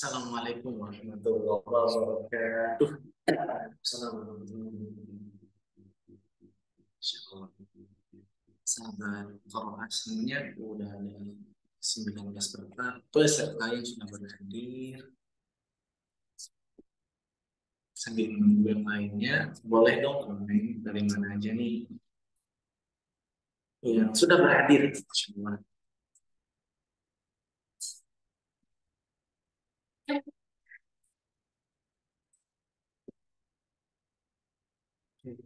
Assalamualaikum warahmatullahi wabarakatuh. Assalamualaikum. Insyaallah. Sahabat Quran semuanya udah ada 19 peserta yang sudah berhadir. Sambil menunggu yang lainnya, boleh dong komen dari mana aja nih yang sudah berhadir semua. Hmm,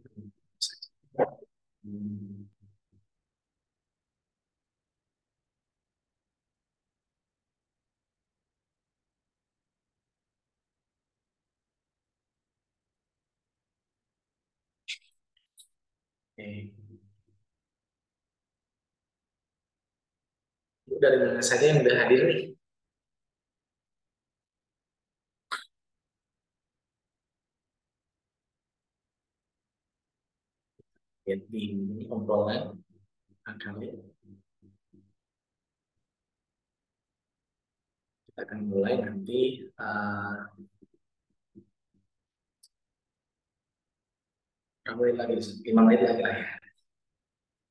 Oke. Dari mana saja yang udah hadir nih? Ya, di obrolan akan kita akan mulai nanti kamu lagi 5 menit lagi lah ya.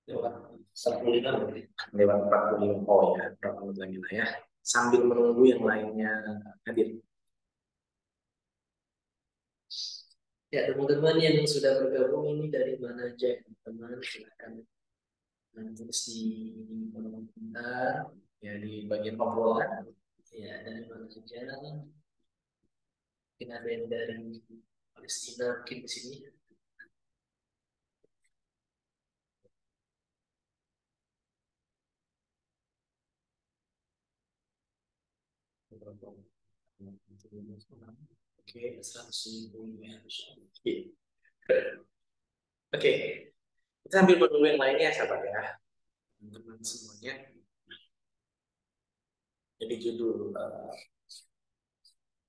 Lewat 45 lewat 45. Oh ya, berapa menit lagi lah ya. Sambil menunggu yang lainnya hadir. Ya, teman-teman yang sudah bergabung ini dari mana aja? Teman-teman silakan tulis di kolom komentar ya di bagian obrolan. Ya, dari mana aja? Mungkin ada yang dari Palestina mungkin di sini. Oke, 100.000 ya. Oke, kita sambil menunggu yang lainnya sahabat ya. Teman-teman semuanya. Jadi judul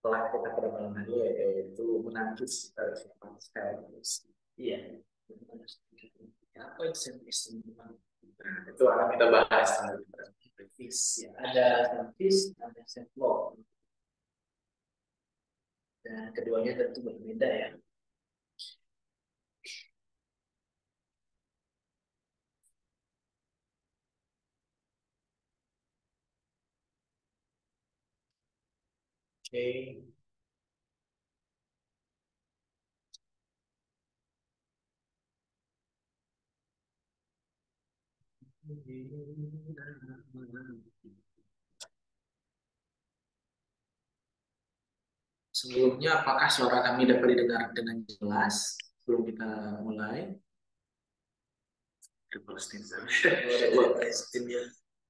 telah kita pada malam hari yaitu menangkis sifat sekaligus. Iya. Apa itu selfish teman-teman? Nah, itu akan kita bahas nanti. Selfish ya. Ada selfish, ada self love. Dan keduanya tentu berbeda ya. Oke. Sebelumnya, apakah suara kami dapat didengar dengan jelas? Sebelum kita mulai. Dari Palestina. Dari Palestina ya.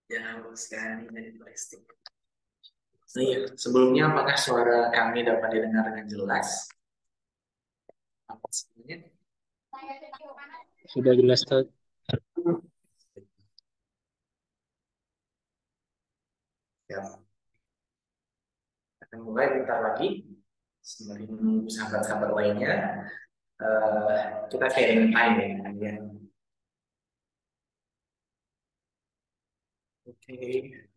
Ya, sekali dari Palestina. Nah, iya. Sebelumnya, apakah suara kami dapat didengar dengan jelas? Apa sebenarnya? Sudah jelas, Tad. Ya, akan mulai bentar lagi. Sembari menunggu sahabat-sahabat lainnya, kita sharing time ya. Oke.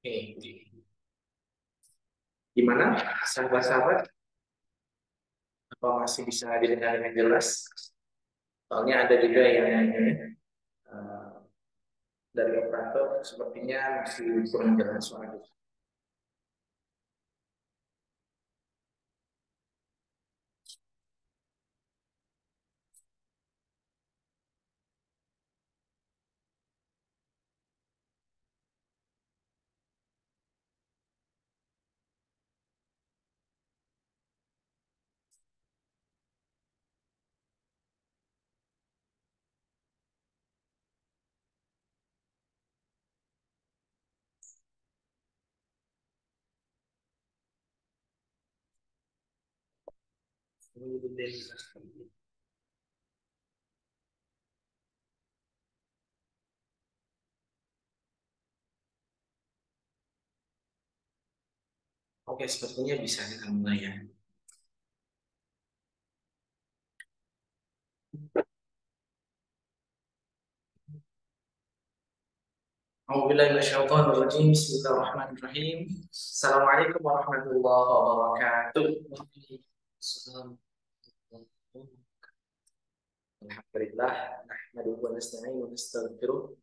Oke. Gimana, sahabat-sahabat? Apa masih bisa didengar dengan jelas? Soalnya ada juga yang eh, dari operator sepertinya masih kurang jelas suara. Oke, sepertinya bisa kita mulai ya. Bismillahirrahmanirrahim. Assalamualaikum warahmatullahi wabarakatuh. Alhamdulillah, nahmaduhu wa nasta'inuhu wa nastaghfiruh.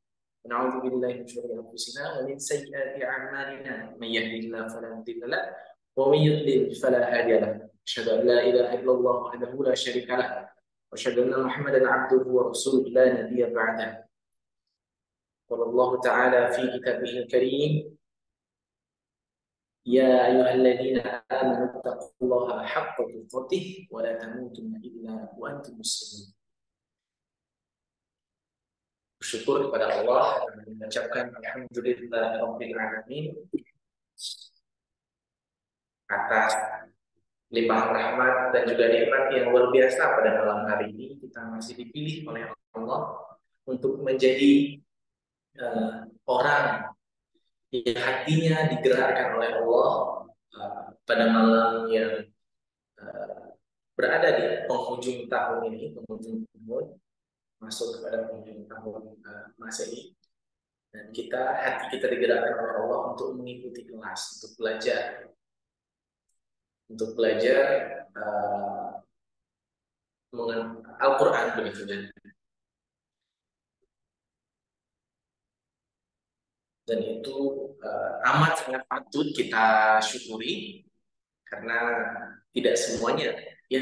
Wa na'udzu billahi min shururi anfusina wa min sayyiati a'malina. May yahdihillahu fala mudilla lahu wa may yudlil fala hadiya lahu. Asyhadu an la ilaha illallah wahdahu la syarika lahu wa asyhadu anna Muhammadan 'abduhu wa rasuluhu la nabiyya ba'dahu. قال الله تعالى في كتابه الكريم يا أيها الذين آمنوا اتقوا الله حق تقاته ولا تموتن إلا وأنتم مسلمون. Bersyukur kepada Allah dan mengucapkan alhamdulillahirabbil alamin atas limpahan rahmat dan juga nikmat yang luar biasa pada malam hari ini. Kita masih dipilih oleh Allah untuk menjadi orang yang hatinya digerakkan oleh Allah pada malam yang berada di penghujung tahun ini, penghujung tahun, masuk kepada penghujung tahun Masehi, dan hati kita digerakkan oleh Allah untuk mengikuti kelas, untuk belajar Al-Quran begitu kan. Dan itu amat sangat patut kita syukuri karena tidak semuanya ya.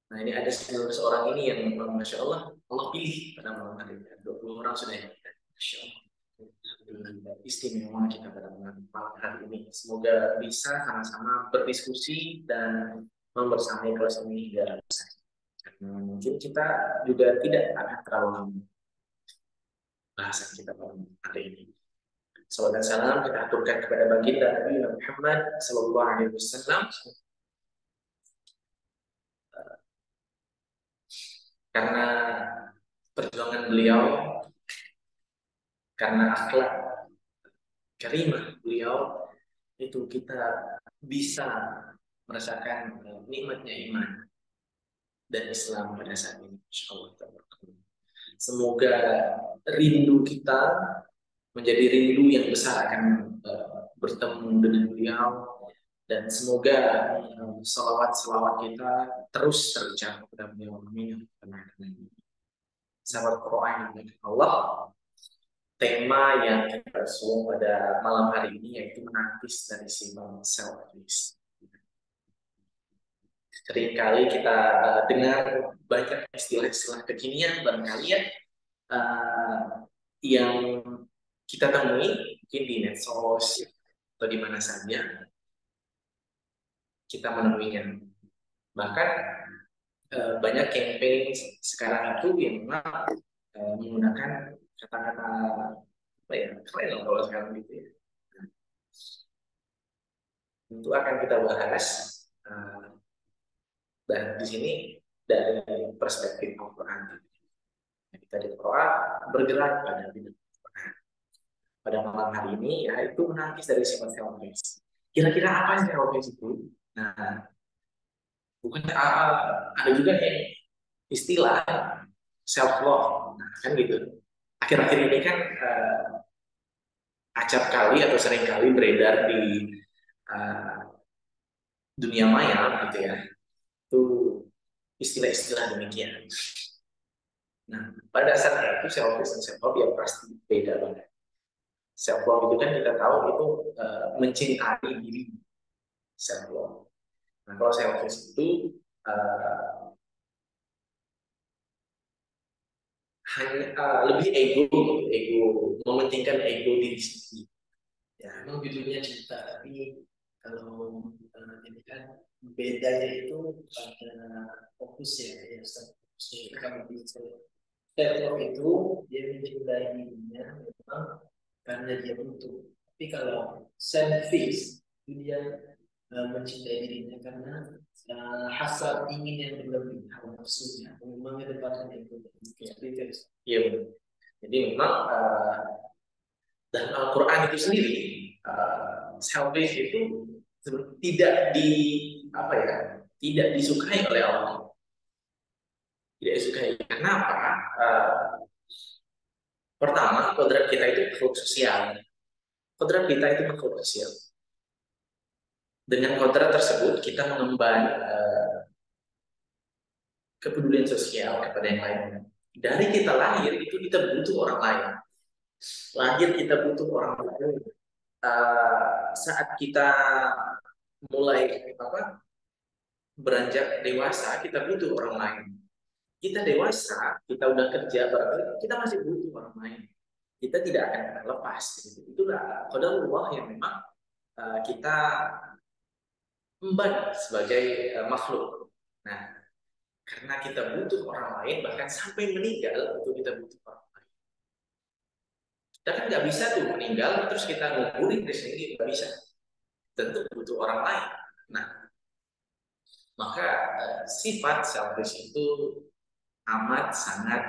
Nah, ini ada 19 orang ini yang Masya Allah pilih pada malam hari ini. 20 orang sudah ya. Masya Allah. Istimewa kita pada malam hari ini. Semoga bisa sama-sama berdiskusi dan membersamai kelas ini hingga selesai. Karena mungkin kita juga tidak akan terlalu lama bahasan kita pada malam hari ini. Salam dan salam kita aturkan kepada baginda Nabi Muhammad Sallallahu Alaihi Wasallam, karena perjuangan beliau, karena akhlak karimah beliau, itu kita bisa merasakan nikmatnya iman dan Islam pada saat ini. Insyaallah. Semoga rindu kita menjadi rindu yang besar akan bertemu dengan beliau, dan semoga salawat-salawat kita terus terucap kepada beliau. Amin. Sahabat Quran yang Allah, tema yang kita usung pada malam hari ini yaitu menangkis dari sifat selfish. Seringkali kita dengar banyak istilah-istilah kekinian barangkali ya, yang kita temui mungkin di medsos atau di mana saja kita menemuinya. Bahkan banyak campaign sekarang itu yang memang menggunakan kata-kata apa ya, keren kalau sekarang gitu ya. Itu akan kita bahas dan di sini dari perspektif Al-Quran. Kita di Quran bergerak pada bidang Quran. Pada malam hari ini yaitu menangkis dari sifat selfish. Kira-kira apa sih selfish itu? Nah, bukan ada juga istilah self love, nah, kan gitu. Akhir-akhir ini kan acap kali atau sering kali beredar di dunia maya gitu ya, itu istilah-istilah demikian. Nah, pada dasarnya itu self love dan self love ya pasti beda banget. Self love itu kan kita tahu itu mencintai diri, self love. Nah, kalau selfish itu hanya lebih ego, mementingkan ego diri sendiri. Ya, memang judulnya cinta, tapi kalau ini kan bedanya itu pada fokusnya ya, fokusnya itu kan self itu dia mencintai dirinya memang karena dia butuh. Tapi kalau selfish itu dia mencintai dirinya karena hasrat ingin yang berlebih, hawa nafsunya, mengedepankan itu. Iya benar. Jadi memang dalam Al-Quran itu sendiri selfish itu tidak di apa ya, tidak disukai oleh Allah. Tidak disukai. Kenapa? Pertama, kodrat kita itu makhluk sosial. Kodrat kita itu makhluk sosial. Dengan kodrat tersebut kita mengemban kepedulian sosial kepada yang lain. Dari kita lahir itu kita butuh orang lain. Lahir kita butuh orang lain. Saat kita mulai beranjak dewasa, kita butuh orang lain. Kita dewasa, kita udah kerja, kita masih butuh orang lain. Kita tidak akan lepas. Itulah qadarullah yang memang kita emban sebagai makhluk. Nah, karena kita butuh orang lain, bahkan sampai meninggal itu kita butuh orang lain. Kita kan nggak bisa tuh meninggal terus kita nguburin di sini, nggak bisa. Tentu butuh orang lain. Nah, maka sifat selfish itu amat sangat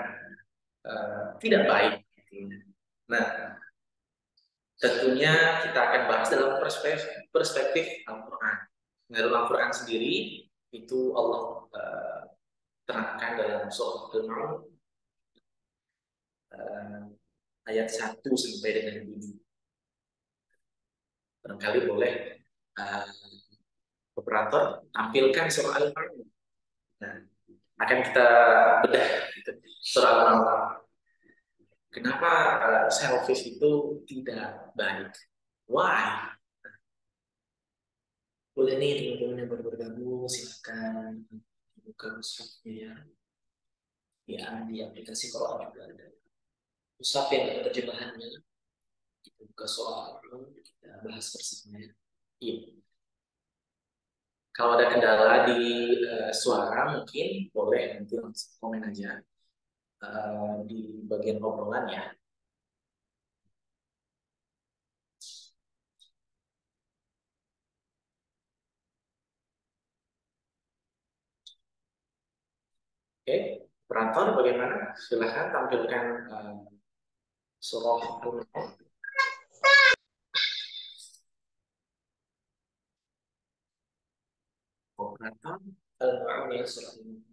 tidak baik. Nah, tentunya kita akan bahas dalam perspektif Al-Quran. Nah, dalam Al-Quran sendiri itu Allah terangkan dalam surah Al-Maun ayat 1 sampai dengan 7. Barangkali boleh operator tampilkan surah Al-Maun. Nah, akan kita bedah surah Al-Maun. Kenapa selfish itu tidak baik? Why? Boleh nih teman-teman yang baru bergabung, silakan buka mushafnya ya, di aplikasi Quran juga ada mushaf yang ada terjemahannya. Kita buka soal, kita bahas bersama ya. Iya. Kalau ada kendala di suara mungkin boleh nanti langsung komen aja di bagian obrolan ya. Oke, operator bagaimana? Silahkan tampilkan surah Al-Maun. Operator Al-Maun ya, surah Al-Maun.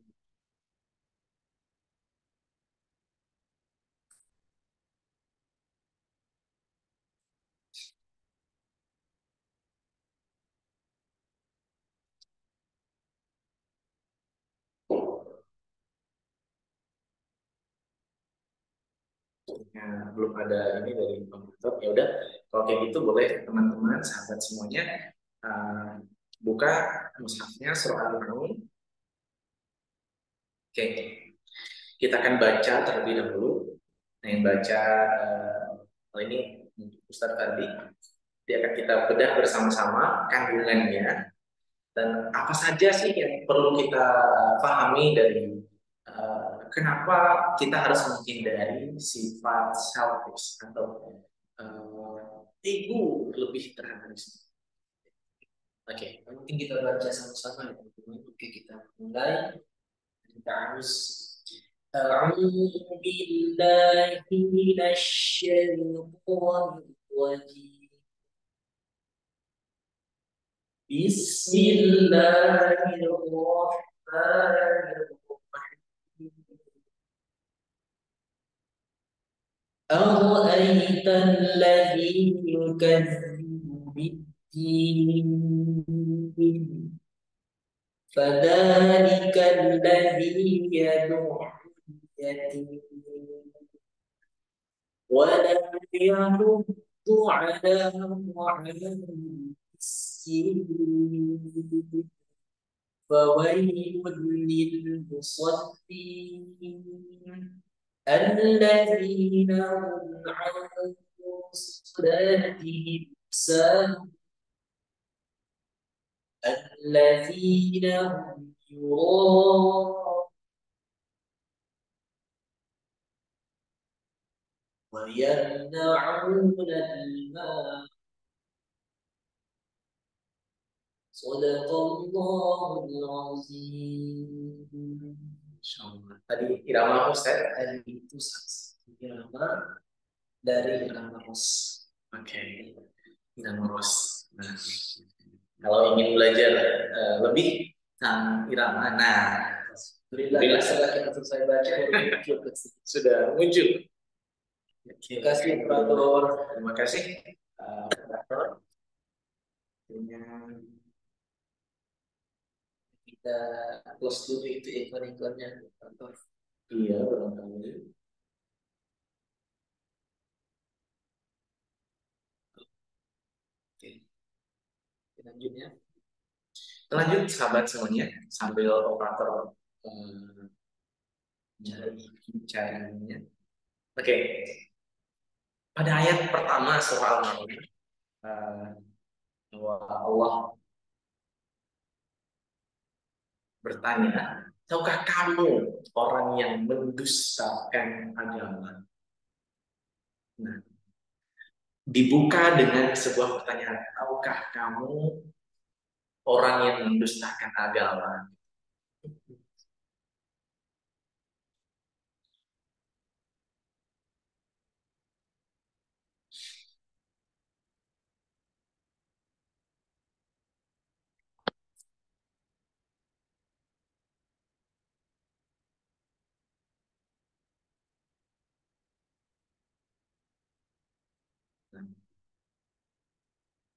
Ya, belum ada ini dari komputer. Ya udah, kalau kayak gitu boleh teman-teman, sahabat semuanya buka mushafnya surah Al-Maun. Oke, kita akan baca terlebih dahulu. Nah, yang baca ini Ustadz Fadli. Dia akan kita bedah bersama-sama kandungannya dan apa saja sih yang perlu kita pahami dari kenapa kita harus menghindari sifat selfish atau ego lebih terhadap diri. Oke, mungkin kita baca sama-sama ya teman-teman. Oke, kita mulai. Kita harus أعوذ بالله من الشيطان الرجيم بسم الله الرحمن الرحيم أرأيت الذي يكذب بالدين فذلك الذي يدعو اليتيم ولا يحض على طعام المسكين فويل للمصلين الذين هم عن صلاتهم ساهون الذين هم يراءون ويمنعون الماء Sadaqallahul azim. Insyaallah. Tadi irama Ustaz tadi itu irama dari irama Ros. Oke. Irama Ros. Nah, kalau ingin belajar lebih tentang irama, nah, alhamdulillah setelah kita selesai baca sudah muncul. Terima kasih operator. Terima kasih operator. Dengan kita close dulu itu iklan-iklannya operator. Iya, barangkali. Oke. Lanjutnya. Lanjut sahabat semuanya sambil operator caranya. Oke. Pada ayat pertama surah Al-Maidah bahwa Allah bertanya, tahukah kamu orang yang mendustakan agama? Nah, dibuka dengan sebuah pertanyaan, tahukah kamu orang yang mendustakan agama?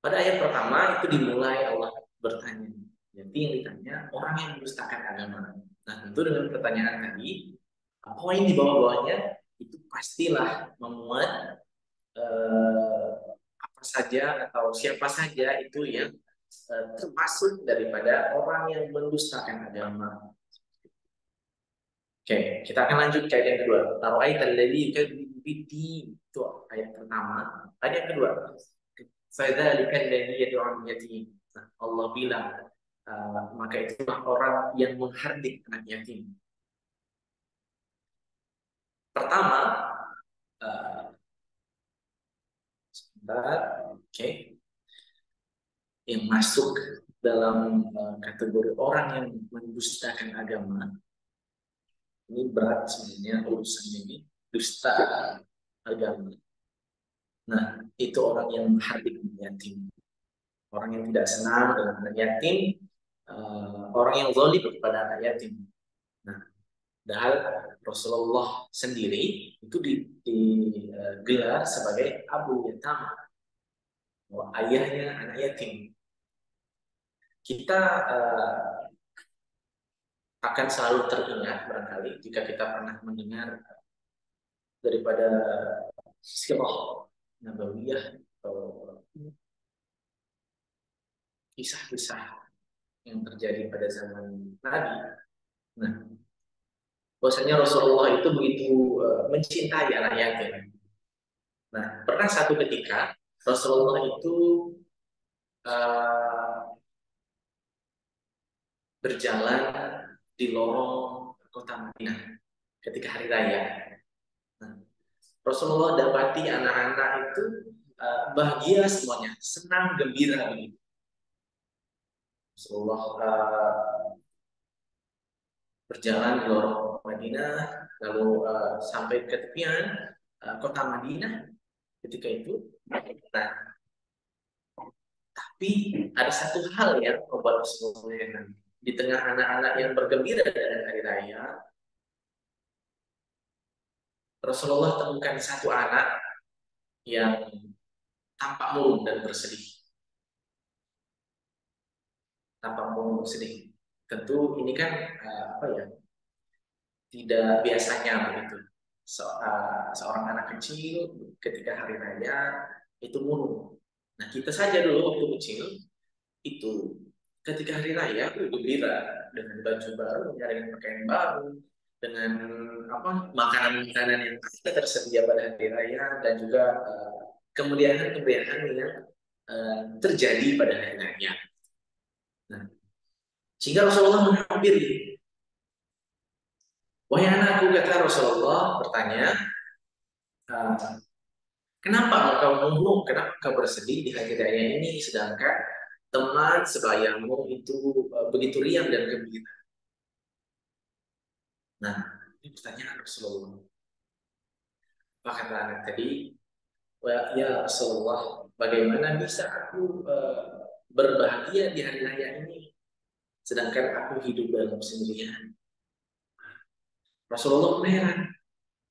Pada ayat pertama itu dimulai Allah bertanya. Jadi yang ditanya orang yang mendustakan agama. Nah tentu dengan pertanyaan tadi, poin di bawah-bawahnya itu pastilah memuat apa saja atau siapa saja itu yang termasuk daripada orang yang mendustakan agama. Oke, kita akan lanjut ke ayat yang kedua. Ara'aita alladzi yukadzibu bid-din. Itu ayat pertama. Ayat yang kedua. Fadzalika alladzi yad'u yatim. Nah, Allah bilang, maka itulah orang yang menghardik anak yatim. Pertama, sebentar, oke, yang masuk dalam kategori orang yang mendustakan agama. Ini berat sebenarnya urusannya ini, dusta agama. Nah, itu orang yang menghardik anak yatim. Orang yang tidak senang dengan anak yatim, orang yang zalim kepada anak yatim. Nah, padahal Rasulullah sendiri itu digelar sebagai Abu Yatama, ayahnya anak yatim. Kita akan selalu teringat barangkali jika kita pernah mendengar daripada sirah nabawiyah atau kisah-kisah yang terjadi pada zaman Nabi. Nah, bahwasanya Rasulullah itu begitu mencintai anak yatim. Nah, pernah satu ketika Rasulullah itu berjalan di lorong kota Madinah ketika hari raya. Nah, Rasulullah dapati anak-anak itu bahagia semuanya, senang, gembira begitu. Rasulullah berjalan di lorong Madinah, lalu sampai ke tepian kota Madinah ketika itu. Nah, tapi ada satu hal yang membuat Rasulullah yang di tengah anak-anak yang bergembira dengan hari raya, Rasulullah temukan satu anak yang tampak murung dan bersedih. Tampak murung bersedih. Tentu ini kan apa ya? Tidak biasanya begitu. Seorang anak kecil ketika hari raya itu murung. Nah, kita saja dulu waktu kecil itu ketika hari raya gembira dengan baju baru, dengan pakaian baru, dengan makanan-makanan yang tersedia pada hari raya dan juga kemeriahan-kemeriahan yang terjadi pada hari raya. Nah, sehingga Rasulullah menghampiri. Wahai anakku, kata Rasulullah bertanya, kenapa engkau murung, kenapa engkau bersedih di hari raya ini, sedangkan teman sebayamu itu begitu riang dan gembira. Nah, ini pertanyaan Rasulullah. Apa kata anak tadi? Ya Rasulullah, bagaimana bisa aku berbahagia di hari raya ini, sedangkan aku hidup dalam kesendirian? Rasulullah heran.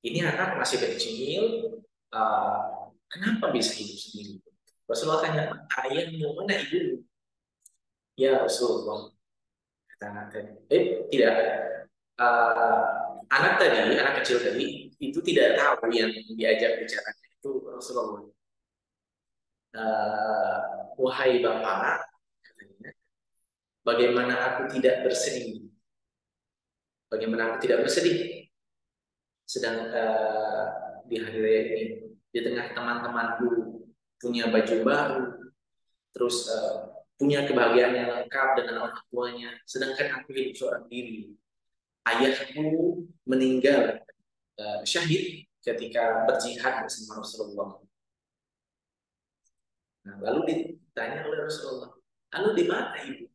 Ini anak masih kecil, kenapa bisa hidup sendiri? Rasulullah tanya, ayahmu mana ibumu? Ya Rasulullah, kata anak tadi. Tidak. Anak tadi, anak kecil tadi, itu tidak tahu yang diajak bicara itu Rasulullah. Wahai Bapak, katanya, bagaimana aku tidak bersedih? Bagaimana aku tidak bersedih? Sedang di hari raya ini, di tengah teman-temanku punya baju baru, terus punya kebahagiaan yang lengkap dengan orang tuanya, sedangkan aku hidup seorang diri. Ayahku meninggal syahid ketika berjihad bersama Rasulullah. Nah, lalu ditanya oleh Rasulullah, lalu di mana ibu?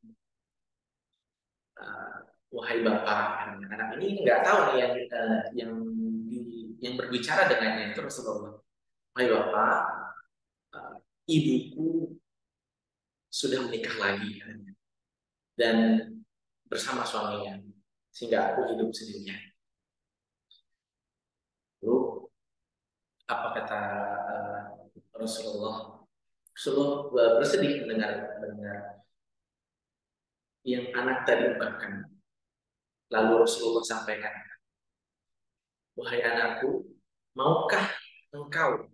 Wahai bapak, anak ini nggak tahu nih yang berbicara dengannya itu Rasulullah. Wahai bapak, ibuku sudah menikah lagi dan bersama suaminya, sehingga aku hidup sendirian. Lalu apa kata Rasulullah? Rasulullah bersedih mendengar yang anak tadi ungkapkan. Lalu Rasulullah sampaikan, wahai anakku, maukah engkau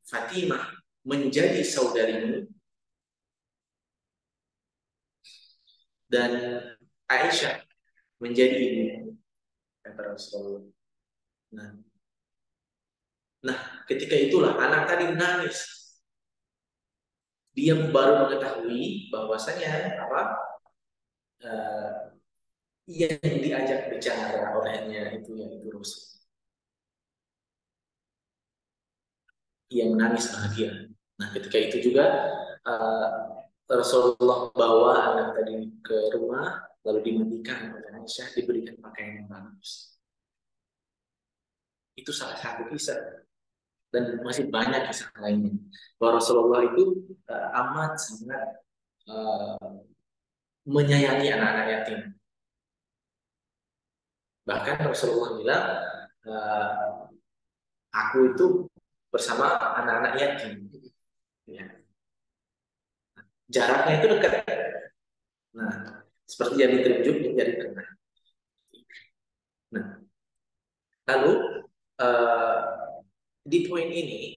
Fatimah menjadi saudarimu dan Aisyah menjadi ibumu? Kata Rasulullah. Nah, ketika itulah anak tadi menangis. Dia baru mengetahui bahwasanya yang diajak bicara olehnya itu yaitu Rasul. Ia menangis bahagia. Nah, ketika itu juga Rasulullah bawa anak tadi ke rumah, lalu dimandikan oleh Aisyah, diberikan pakaian yang bagus. Itu salah satu kisah, dan masih banyak kisah lainnya. Bahwa Rasulullah itu amat sangat menyayangi anak-anak yatim. Bahkan Rasulullah bilang, aku itu bersama anak-anak yatim. Ya. Jaraknya itu dekat. Nah, seperti jadi telunjuk menjadi tengah. Nah, lalu di poin ini,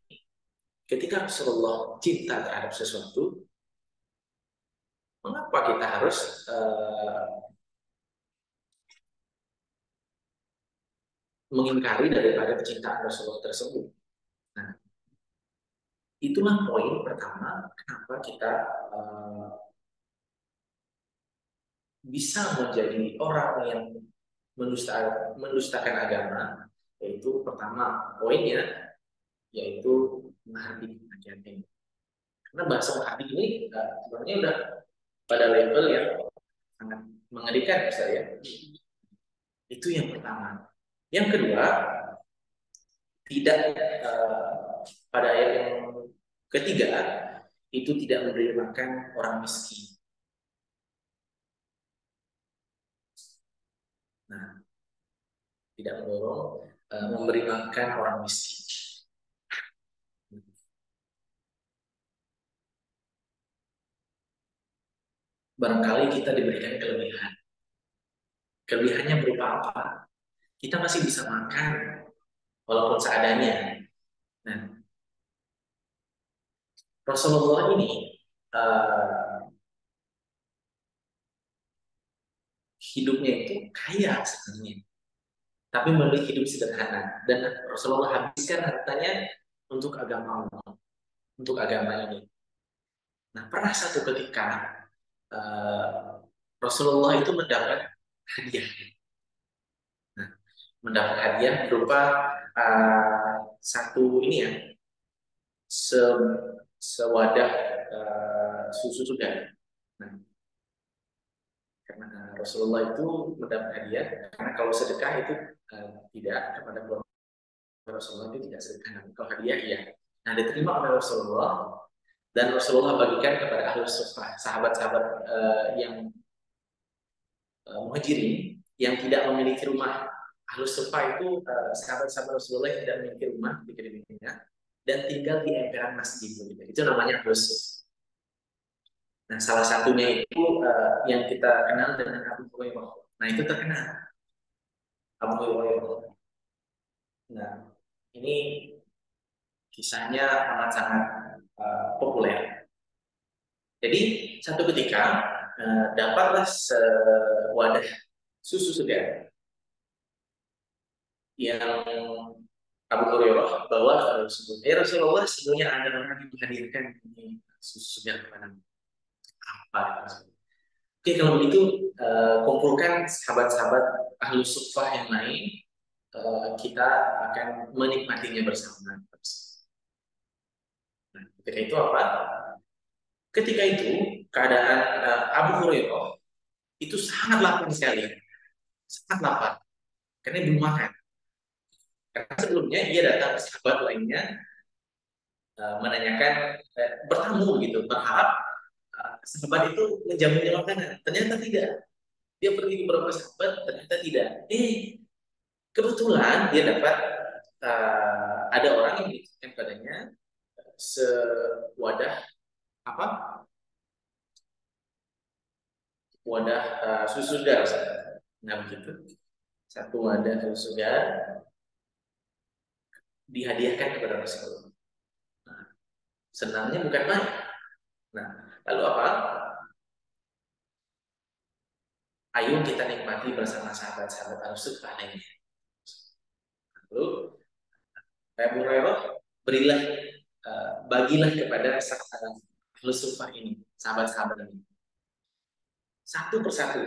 ketika Rasulullah cinta terhadap sesuatu, mengapa kita harus mengingkari daripada kecintaan Rasulullah tersebut? Nah, itulah poin pertama kenapa kita bisa menjadi orang yang mendustakan agama, yaitu pertama poinnya yaitu menghardik ajaran. Karena bahasa menghardik ini sebenarnya udah pada level yang sangat mengerikan ya saya. Itu yang pertama. Yang kedua, tidak pada ayat yang ketiga itu tidak memberi makan orang miskin. Nah, tidak mendorong memberi makan orang miskin. Barangkali kita diberikan kelebihan. Kelebihannya berupa apa? Kita masih bisa makan walaupun seadanya. Nah, Rasulullah ini hidupnya itu kaya sebenarnya, tapi memilih hidup sederhana. Dan Rasulullah habiskan hartanya untuk agama Allah, untuk agama ini. Nah, pernah satu ketika Rasulullah itu mendapat hadiah. Nah, mendapat hadiah berupa satu ini ya, sewadah susu segar. Nah, karena Rasulullah itu mendapat hadiah, karena kalau sedekah itu tidak kepada keluarga Rasulullah itu tidak sedekah, kalau hadiah iya. Nah, diterima oleh Rasulullah dan Rasulullah bagikan kepada ahli suffah, sahabat-sahabat yang muhajirin yang tidak memiliki rumah. Ahli suffah itu sahabat-sahabat Rasulullah yang tidak memiliki rumah di Madinah dan tinggal di emperan masjid. Itu namanya ahli suffah. Nah, salah satunya itu yang kita kenal dengan Abu Hurairah. Nah, itu terkenal Abu Hurairah. Nah, ini kisahnya amat sangat populer. Jadi satu ketika dapatlah sewadah susu segar yang Abu Hurairah bawa ke Rasulullah. Rasulullah, sebelumnya ada orang yang menghadirkan ini susu segar kepada apa? Oke, kalau begitu kumpulkan sahabat-sahabat ahlu suffah yang lain, kita akan menikmatinya bersama. Nah, ketika itu apa? Ketika itu keadaan Abu Hurairah itu sangat lapar sekali, sangat lapar, karena belum makan. Karena sebelumnya dia datang ke sahabat lainnya menanyakan, bertamu gitu, berharap sahabat itu menjamunya makanan. Ternyata tidak. Dia pergi ke beberapa sahabat, ternyata tidak. Kebetulan dia dapat ada orang yang memberikan padanya sewadah apa? Wadah susu segar. Nah, begitu. Satu wadah susu segar dihadiahkan kepada Rasulullah. Nah, senangnya bukan main. Nah, lalu apa? Ayo kita nikmati bersama sahabat-sahabat al-suffah lainnya. Lalu Abu Hurairah berilah, bagilah kepada sahabat al-suffah ini, sahabat-sahabat ini, satu persatu.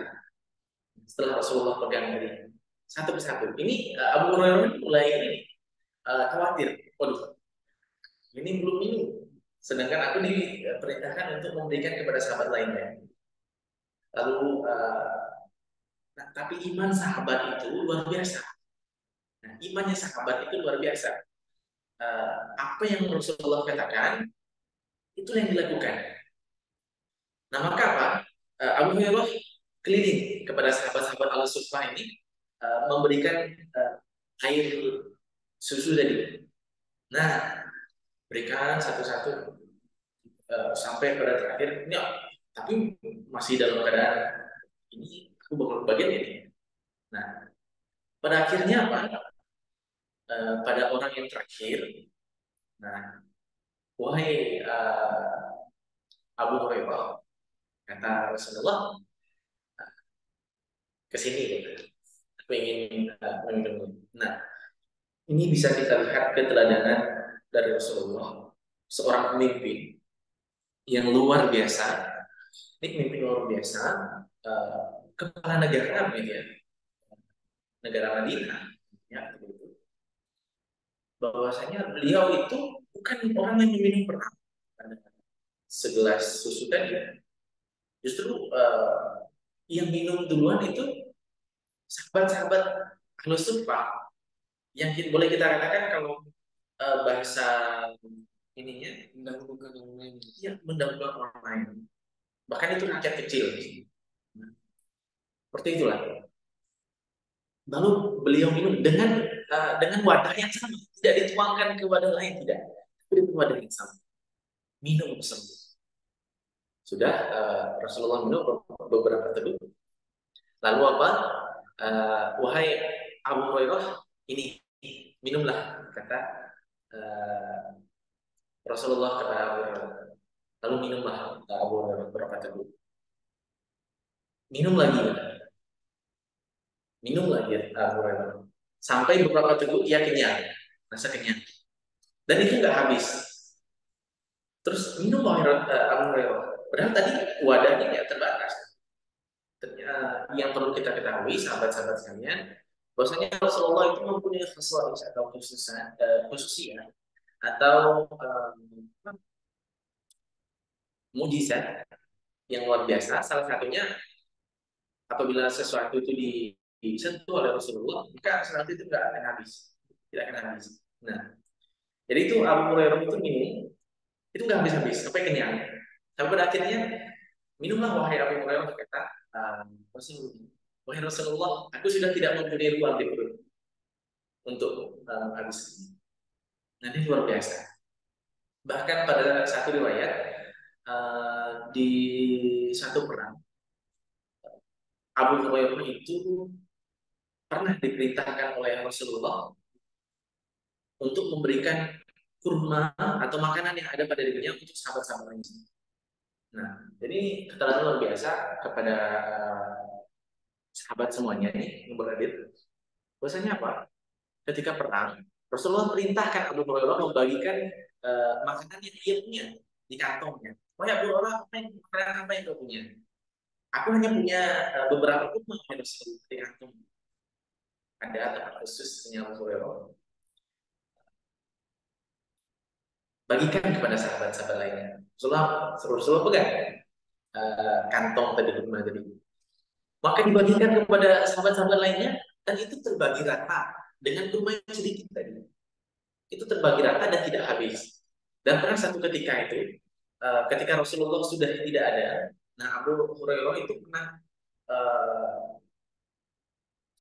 Setelah Rasulullah pegang diri, satu persatu. Ini Abu Hurairah mulai khawatir. Waduh, ini belum minum. Sedangkan aku diperintahkan untuk memberikan kepada sahabat lainnya. Lalu, nah, tapi iman sahabat itu luar biasa. Nah, imannya sahabat itu luar biasa. Apa yang Rasulullah katakan, itu yang dilakukan. Nah, maka apa? Abu Hurairah keliling kepada sahabat-sahabat al-suffah ini, memberikan air susu tadi. Nah, berikan satu-satu sampai pada terakhir. Ini, tapi masih dalam keadaan ini aku bakal bagian ini. Nah, pada akhirnya apa? Pada orang yang terakhir, nah, wahai Abu Hurairah, kata Rasulullah, ke sini gitu. Aku ingin meminum. Nah, ini bisa kita lihat keteladanan dari Rasulullah, seorang pemimpin yang luar biasa. Ini pemimpin luar biasa, kepala negara begitu ya, negara Madinah, ya, begitu. Bahwasanya beliau itu bukan orang yang meminum pertama segelas susu tadi. Justru yang minum duluan itu sahabat-sahabat ahlu suffah, yang boleh kita katakan kalau bahasa ininya mendahulukan orang lain. Iya, mendahulukan orang lain. Bahkan itu rakyat kecil. Seperti itulah. Lalu beliau minum dengan wadah yang sama, tidak dituangkan ke wadah lain, tidak. Tapi di wadah yang sama. Minum tersebut. Sudah Rasulullah minum beberapa teguh. Lalu apa? Wahai Abu Hurairah, ini minumlah, kata Rasulullah kepada Abu Hurairah. Lalu minumlah Abu Hurairah beberapa teguh. Minum lagi, minum lagi Abu Hurairah. Sampai beberapa teguh ia kenyang, rasa kenyang. Dan itu nggak habis. Terus minum Abu Hurairah. Padahal tadi wadahnya nggak terbatas. Yang perlu kita ketahui, sahabat-sahabat sekalian, bahwasanya Rasulullah itu mempunyai khususiyah atau mujizat yang luar biasa. Salah satunya apabila sesuatu itu disentuh oleh Rasulullah, maka sesuatu itu tidak akan habis, tidak akan habis. Nah, jadi itu Abu Hurairah itu minum, itu nggak habis-habis sampai kenyang. Sampai pada akhirnya minumlah wahai Abu Hurairah, berkata Rasulullah, wahai Rasulullah, aku sudah tidak mempunyai ruang di perut untuk habis. Nah, ini luar biasa. Bahkan pada satu riwayat di satu perang Abu Hurairah itu pernah diperintahkan oleh Rasulullah untuk memberikan kurma atau makanan yang ada pada dirinya untuk sahabat-sahabat lainnya. Nah, jadi keterangan luar biasa kepada sahabat semuanya nih yang berhadir. Bahwasanya apa? Ketika perang, Rasulullah perintahkan Abu Hurairah membagikan makanan yang dia punya di kantongnya. Oh ya, Abu Hurairah, makanan apa yang kau punya? Aku hanya punya beberapa kurma yang Rasulullah di kantong. Ada tempat khusus punya Abu Hurairah. Bagikan kepada sahabat-sahabat lainnya. Rasulullah pegang kantong tadi kurma tadi. Maka dibagikan kepada sahabat-sahabat lainnya dan itu terbagi rata dengan kurma yang sedikit tadi. Itu terbagi rata dan tidak habis. Dan pernah satu ketika itu, ketika Rasulullah sudah tidak ada, nah Abu Hurairah itu pernah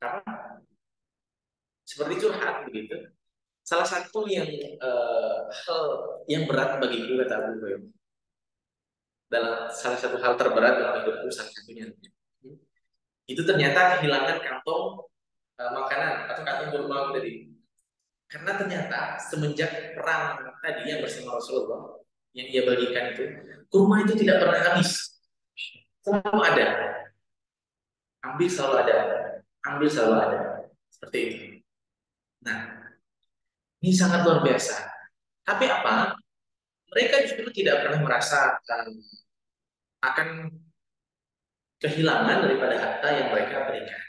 apa? Seperti curhat begitu. Salah satu yang hal yang berat bagiku kata Abu Hurairah, dalam salah satu hal terberat dalam hidupku salah satunya itu ternyata kehilangan kantong makanan atau kantong kurma tadi. Karena ternyata semenjak perang tadi yang bersama Rasulullah yang ia bagikan itu, kurma itu tidak pernah habis, selalu ada, ambil selalu ada, ambil selalu ada, seperti itu. Nah, ini sangat luar biasa. Tapi apa? Mereka justru tidak pernah merasa akan kehilangan daripada harta yang mereka berikan.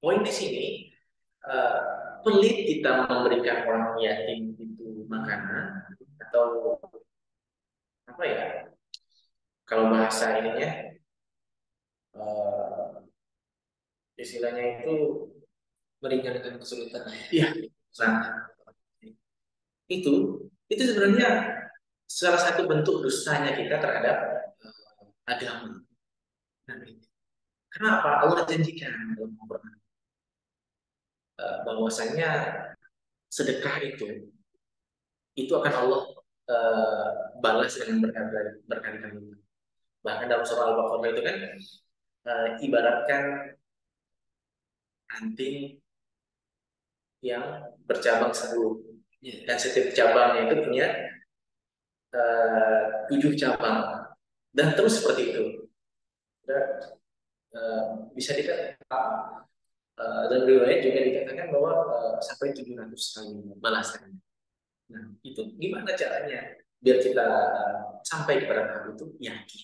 Poin di sini, pelit kita memberikan orang yatim itu makanan atau apa ya? Kalau bahasa ininya, istilahnya itu meringankan kesulitan. iya, nah itu itu sebenarnya salah satu bentuk dosanya kita terhadap agama. Nah, kenapa Allah janjikan dalam Al-Quran bahwasanya sedekah itu akan Allah balas dengan berkali-kali. Bahkan dalam surah Al-Baqarah itu kan ibaratkan anting yang bercabang 10 dan setiap cabangnya itu punya 7 cabang dan terus seperti itu. Dan, bisa dikatakan dan riwayat juga dikatakan bahwa sampai 700 kali balasan. Nah, itu gimana caranya biar kita sampai kepada tahap itu yakin.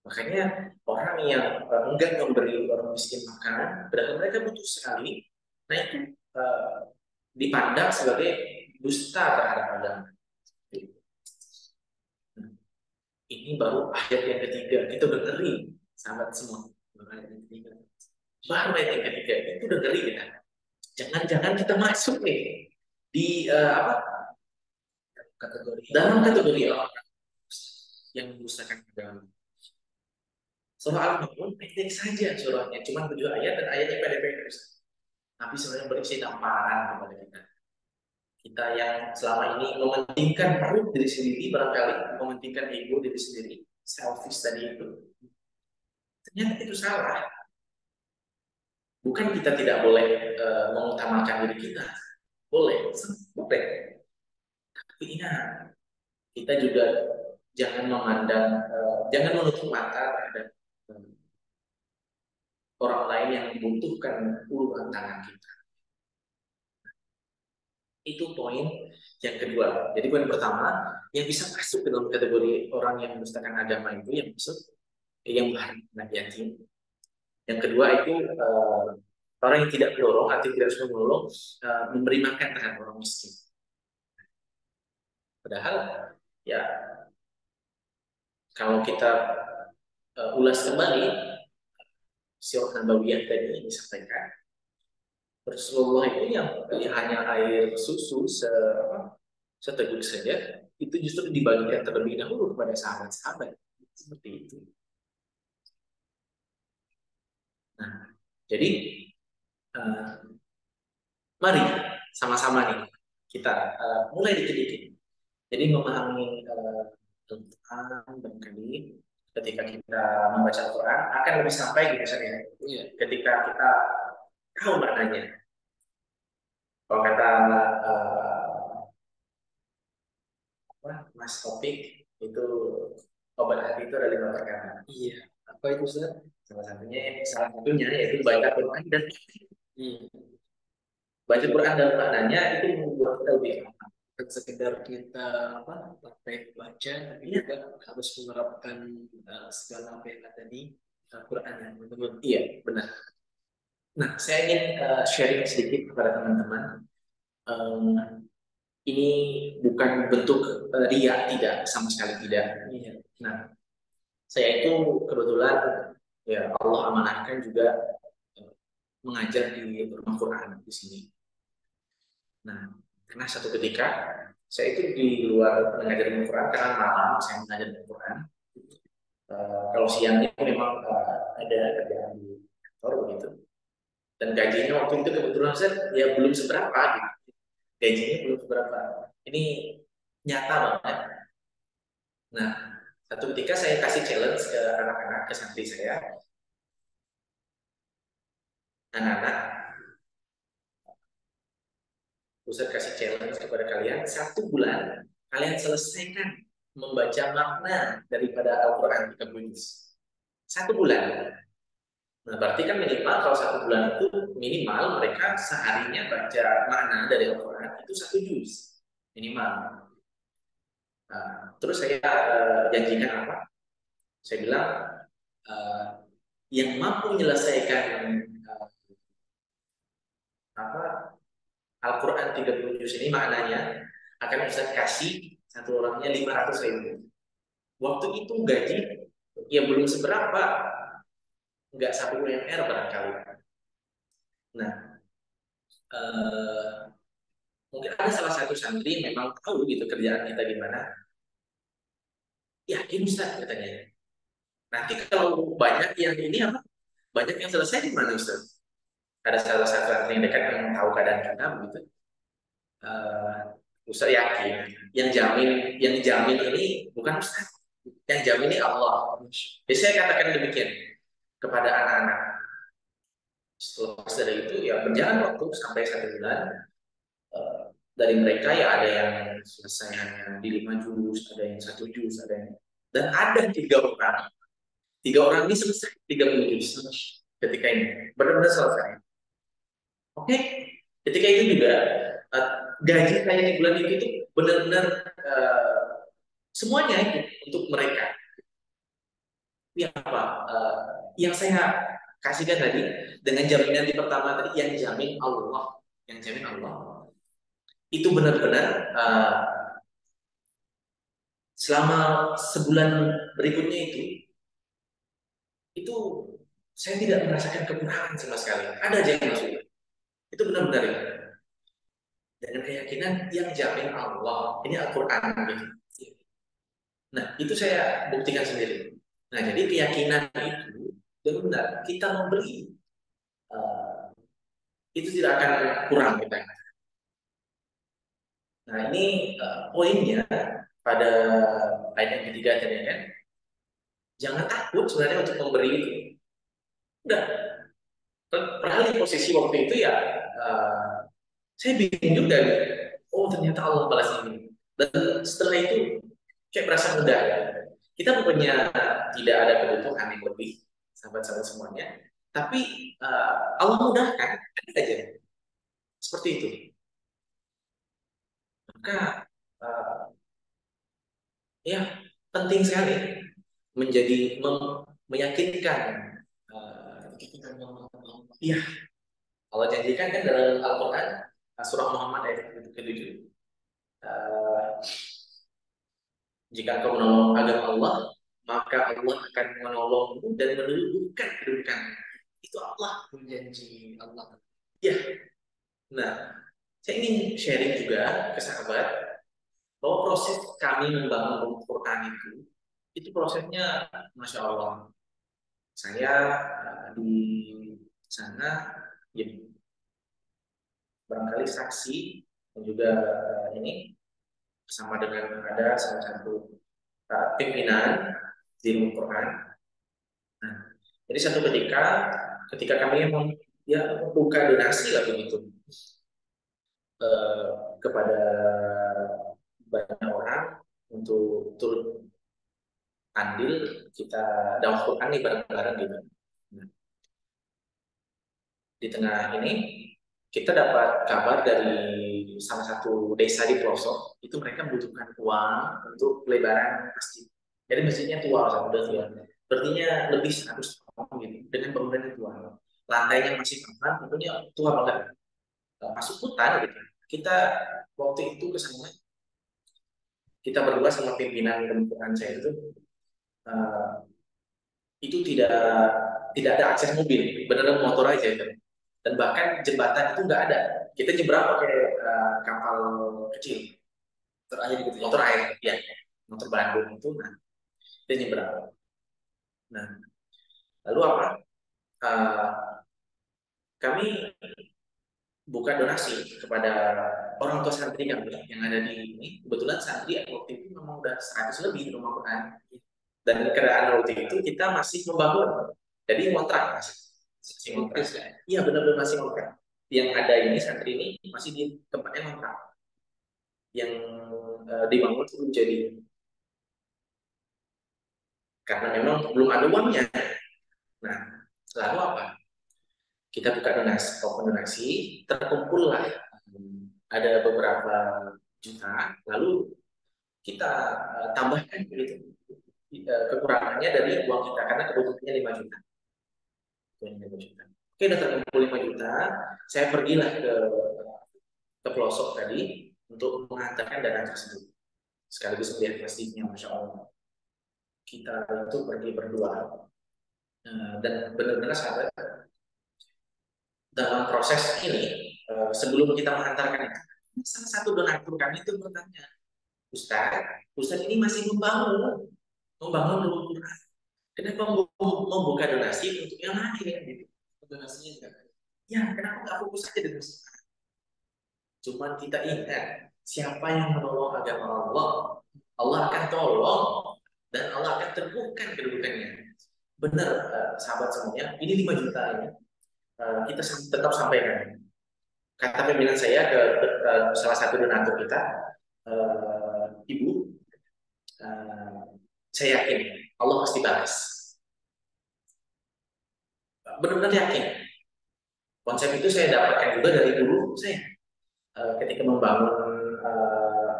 Makanya orang yang enggan memberi orang miskin makanan, padahal mereka butuh sekali, nah itu dipandang sebagai dusta terhadap agama. Nah, ini baru ayat yang ketiga, kita udah ngeri, sahabat semua. Ayat yang ketiga. Baru ayat yang ketiga, itu udah ngeri kita. Jangan-jangan kita masuk nih di dalam kategori orang yang merusakan agama. Surah Al-Mu'min pendek saja surahnya, cuma 7 ayat dan ayatnya pendek-pendek. Tapi sebenarnya berisi tamparan kepada kita. Kita yang selama ini mementingkan perut diri sendiri, barangkali mementingkan ego diri sendiri, selfish tadi itu. Ternyata itu salah. Bukan kita tidak boleh mengutamakan diri kita. Boleh, boleh. Tapi ingat, kita juga jangan memandang, jangan menutup mata terhadap orang lain yang membutuhkan uluran tangan kita. Itu poin yang kedua. Jadi poin pertama, yang bisa masuk ke dalam kategori orang yang mendustakan agama itu yang maksud yang menghargai anak yatim. Yang kedua itu orang yang tidak mendorong atau tidak suka menolong memberi makan terhadap orang miskin. Padahal ya kalau kita ulas kembali Sirah Nabawiyah tadi yang disampaikan, Rasulullah itu yang hanya air susu seteguk saja, itu justru dibagikan terlebih dahulu kepada sahabat-sahabat. Seperti itu. Nah, jadi mari sama-sama nih kita mulai dikit-dikit. Jadi memahami Al-Quran barangkali ketika kita membaca Al-Quran akan lebih sampai gitu saya. Ketika kita tahu maknanya. Kalau kata Mas Topik itu obat hati itu ada 5 perkara. Iya. Apa itu Ustaz? Salah satunya yaitu baca Quran dan baca Quran dan maknanya itu membuat kita lebih paham. Bukan sekedar kita praktek baca, tapi juga harus menerapkan segala apa yang ada di Al-Quran ya teman-teman. Iya, benar. Nah, saya ingin sharing sedikit kepada teman-teman. Ini bukan bentuk ria, tidak, sama sekali tidak. Iya. Nah, saya itu kebetulan ya Allah amanahkan juga mengajar di rumah Quran di sini. Nah, pernah satu ketika saya itu di luar mengajar di Quran karena malam saya mengajar di Quran. Kalau siangnya memang ada kerjaan di kantor begitu. Dan gajinya waktu itu kebetulan saya ya belum seberapa gitu. Gajinya belum seberapa. Ini nyata banget. Nah, satu ketika saya kasih challenge ke anak-anak, ke santri saya. Anak-anak, Ustaz kasih challenge kepada kalian, 1 bulan kalian selesaikan membaca makna daripada Al-Quran 30 juz. 1 bulan. Nah, berarti kan minimal kalau 1 bulan itu minimal mereka seharinya baca makna dari Al-Quran itu 1 juz. Minimal. Nah, terus saya janjikan apa? Saya bilang, yang mampu menyelesaikan Al-Quran 30 juz ini maknanya akan Ustaz kasih satu orangnya 500.000. Waktu itu gaji ya belum seberapa, nggak 1 UMR barangkali. Nah, mungkin ada salah satu santri yang memang tahu gitu kerjaan kita gimana. Yakin Ustaz katanya. Nanti kalau banyak yang ini apa? Banyak yang selesai di mana Ustaz? Ada salah satu santri yang dekat yang tahu keadaan kita begitu. Ustaz yakin yang jamin ini bukan Ustaz, yang jamin ini Allah. Jadi saya katakan demikian kepada anak-anak. Setelah dari itu ya berjalan waktu sampai 1 bulan. Dari mereka ya ada yang selesai hanya di 5 juz, ada yang 1 juz, ada yang dan ada 3 orang. 3 orang ini selesai 30 juz ketika ini benar-benar selesai. Oke, ketika itu juga gaji saya di bulan itu benar-benar semuanya itu untuk mereka. Ya apa? Yang saya kasihkan tadi dengan jaminan di pertama tadi yang jamin Allah, itu benar-benar selama sebulan berikutnya itu saya tidak merasakan kekurangan sama sekali. Ada aja yang masuk. Itu benar-benar ya. Dengan keyakinan yang jamin Allah. Ini Al-Quran gitu. Nah, itu saya buktikan sendiri. Nah, jadi keyakinan itu benar kita memberi itu tidak akan kurang kita. Nah, ini poinnya pada ayat yang ketiga tadi kan. Jangan takut sebenarnya untuk memberi itu. Udah. Perihal posisi waktu itu ya saya bingung juga. Oh, ternyata Allah balas ini. Dan setelah itu kayak berasa mudah ya. Kita punya tidak ada kebutuhan yang lebih sahabat-sahabat semuanya. Tapi Allah mudahkan aja. Seperti itu. Maka ya penting sekali menjadi meyakinkan. Iya, Allah janjikan kan dalam Al-Quran surah Muhammad ayat ke-7. Jika engkau menolong agama Allah, maka Allah akan menolongmu dan menundukkan kedudukanmu. Itu Allah Berjanji Allah. ya. Nah, saya ingin sharing juga ke sahabat bahwa proses kami membangun Al-Quran itu prosesnya Masya Allah. Saya di sana ya, barangkali saksi dan juga ini bersama dengan ada salah satu pimpinan di Al-Quran. Nah, jadi satu ketika kami ya membuka donasi lah begitu kepada banyak orang untuk turut andil kita dalam Quran nih bareng-bareng gitu. Nah, di tengah ini kita dapat kabar dari salah satu desa di pelosok itu mereka membutuhkan uang untuk pelebaran masjid. Jadi masjidnya tua, sudah tua. Berarti lebih 100 tahun gitu dengan bangunan yang tua. Lantainya masih tahan, tentunya tua banget. Masuk hutan gitu. Kita waktu itu ke sana, kita berdua sama pimpinan teman saya uh, itu tidak ada akses mobil, benar-benar motor aja itu. Dan bahkan jembatan itu nggak ada. Kita nyebrang pakai kapal kecil, motor air gitu, motor air, ya, motor Bandung itu. Nah, kita nyebrang. Nah, lalu apa? Uh, kami buka donasi kepada orang tua santri kami yang ada di ini. Kebetulan santri waktu itu memang udah 100 lebih di rumah Quran. Dan keadaan waktu itu kita masih membangun. Jadi ngontrak masih ngontrak. Iya benar-benar masih ngontrak. Yang ada ini santri ini masih di tempatnya ngontrak. Yang dibangun itu belum jadi. Karena memang belum ada uangnya. Nah, lalu apa? Kita buka donasi, open donasi, terkumpullah ada beberapa juta, lalu kita tambahkan gitu kekurangannya dari uang kita karena kebutuhannya 5 juta. Oke, udah terkumpul 5 juta. Saya pergilah ke pelosok tadi untuk mengantarkan dana tersebut. Sekaligus melihat masjidnya, Masya Allah. Kita itu pergi berdua. Dan benar-benar sahabat, dalam proses ini, sebelum kita mengantarkan itu, salah satu donatur kami itu bertanya, Ustaz ini masih membangun rumah Quran. Kenapa membuka donasi untuk yang lain ya? Gitu. Donasinya enggak. Ya, kenapa nggak fokus saja di musik? Cuman kita ingat siapa yang menolong agama Allah, Allah akan tolong dan Allah akan teguhkan kedudukannya. Benar, sahabat semuanya, ini 5 juta ini kita tetap sampaikan. Kata pimpinan saya ke salah satu donatur kita, Ibu, saya yakin Allah pasti balas. Benar-benar yakin. Konsep itu saya dapatkan juga dari guru saya ketika membangun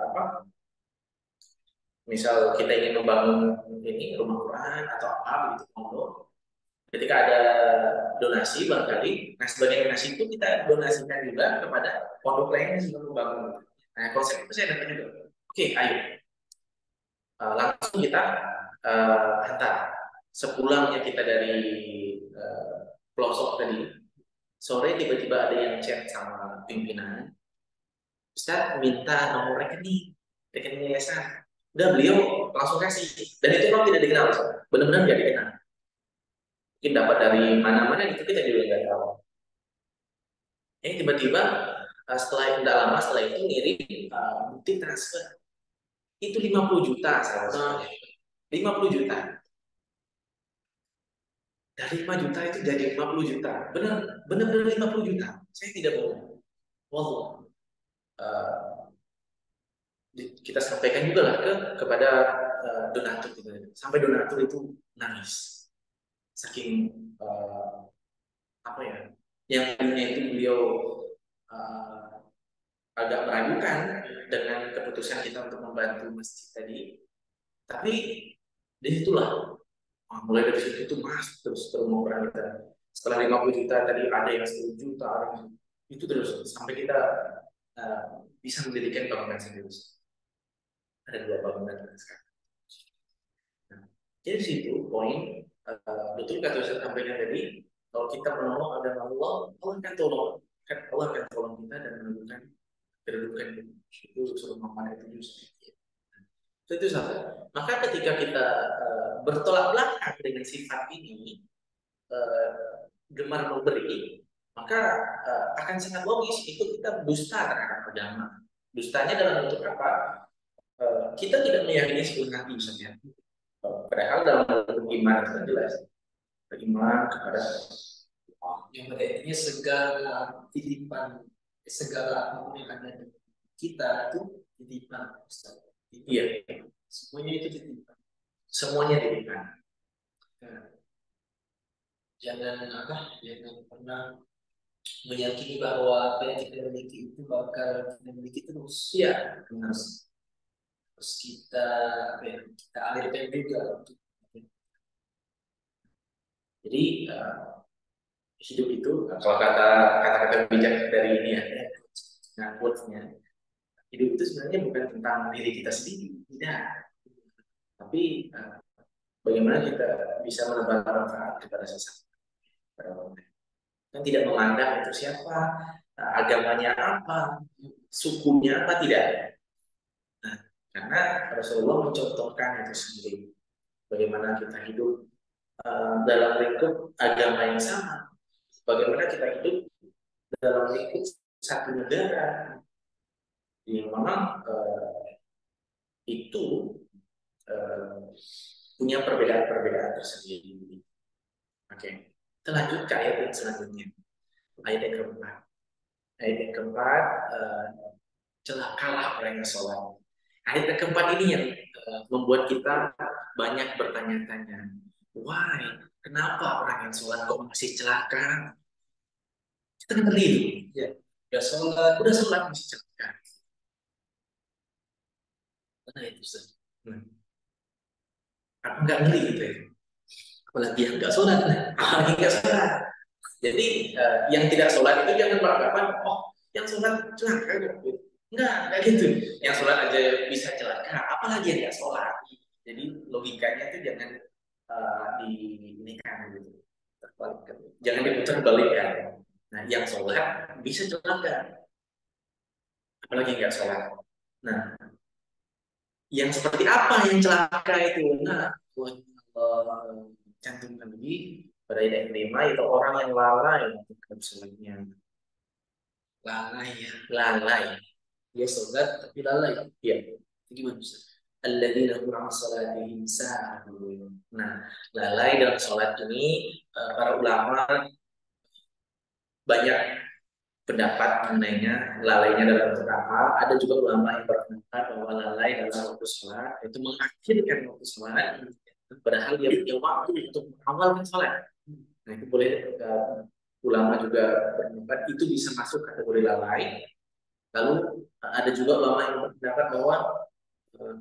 apa? Misal kita ingin membangun ini rumah Quran atau apa begitu pondok. Ketika ada donasi barangkali, nah sebagian donasi itu kita donasikan juga kepada pondok lain yang sedang membangun. Nah konsep itu saya dapat juga. Oke, ayo langsung kita hantar. Sepulangnya kita dari pelosok tadi, sore tiba-tiba ada yang chat sama pimpinan, Ustaz minta nomor rekening yayasan. Udah beliau langsung kasih. Dan itu orang tidak dikenal, benar-benar tidak dikenal. Mungkin dapat dari mana-mana gitu kita juga nggak tahu. Tiba-tiba setelah tidak lama setelah itu ngirim bukti transfer. Itu 50 juta saya. 50 juta. Dari 5 juta itu jadi 50 juta. Benar-benar 50 juta. Saya tidak bohong. Wallah. Kita sampaikan juga lah kepada donatur gitu. Sampai donatur itu nangis saking apa ya yang itu beliau agak meragukan dengan keputusan kita untuk membantu masjid tadi, tapi disitulah mulai dari situ itu mas terus mau kita setelah 50 juta tadi ada yang 10 juta itu terus sampai kita bisa mendirikan bangunan sendiri. Ada 2 bangunan sekarang. Nah, Jadi di situ poin, betul kata Ustaz sampaikan tadi, kalau kita menolong ada Allah, Allah akan tolong, Allah akan tolong kita dan menentukan kedudukan itu suruh Muhammad itu. Itu satu. Maka ketika kita bertolak belakang dengan sifat ini, gemar memberi, maka akan sangat logis itu kita dusta terhadap agama. Dustanya dalam bentuk apa? Kita tidak meyakini sepenuh hati misalnya. Padahal dalam bentuk iman itu kan jelas. Beriman kepada yang pada intinya segala titipan, segala apapun yang ada di kita itu titipan, Ustaz. Iya, Semuanya itu titipan. semuanya titipan. Nah, jangan pernah meyakini bahwa apa yang kita miliki itu bakal kita miliki terus. Iya, Terus kita kita alirkan juga untuk jadi hidup itu kalau kata-kata bijak dari ini ya, nah quotes-nya, hidup itu sebenarnya bukan tentang diri kita sendiri, tidak, tapi bagaimana kita bisa menebar manfaat kepada sesama, kan tidak memandang itu siapa, agamanya apa, sukunya apa, tidak. Nah, karena Rasulullah mencontohkan itu sendiri, bagaimana kita hidup dalam lingkup agama yang sama, bagaimana kita hidup dalam lingkup satu negara yang memang itu punya perbedaan-perbedaan tersendiri. Oke, kita lanjut ke ayat yang selanjutnya, ayat yang keempat. Ayat yang keempat, celakalah orang yang sholat. Ayat yang keempat ini yang membuat kita banyak bertanya-tanya, why? Kenapa orang yang sholat kok masih celaka? Kita ngeri itu, ya. Udah sholat masih celaka. Mana itu Ustaz? Aku nggak ngeri gitu ya. Apalagi yang nggak sholat, apalagi nggak sholat. Jadi yang tidak sholat itu jangan beranggapan, oh yang sholat celaka gitu. Enggak gitu. Yang sholat aja bisa celaka, apalagi yang nggak sholat. Jadi logikanya itu jangan diinikan gitu. Terbalikkan. Jangan diputar balikkan. Nah, yang sholat bisa celaka, apalagi nggak sholat. Nah, yang seperti apa yang celaka itu? Nah, cantumkan lagi pada ayat yang kelima, itu orang yang lalai untuk sholatnya. Lalai. dia sholat tapi lalai. Iya. Gimana Ustaz? Alladzina hum an salatihim sahun. Nah, lalai dalam sholat ini para ulama banyak pendapat mengenainya, lalainya dalam bentuk apa. Ada juga ulama yang berpendapat bahwa lalai dalam waktu sholat itu mengakhirkan waktu sholat, padahal dia punya waktu untuk mengawalkan sholat. Nah, itu boleh ulama juga berpendapat itu bisa masuk kategori lalai. Lalu ada juga ulama yang berpendapat bahwa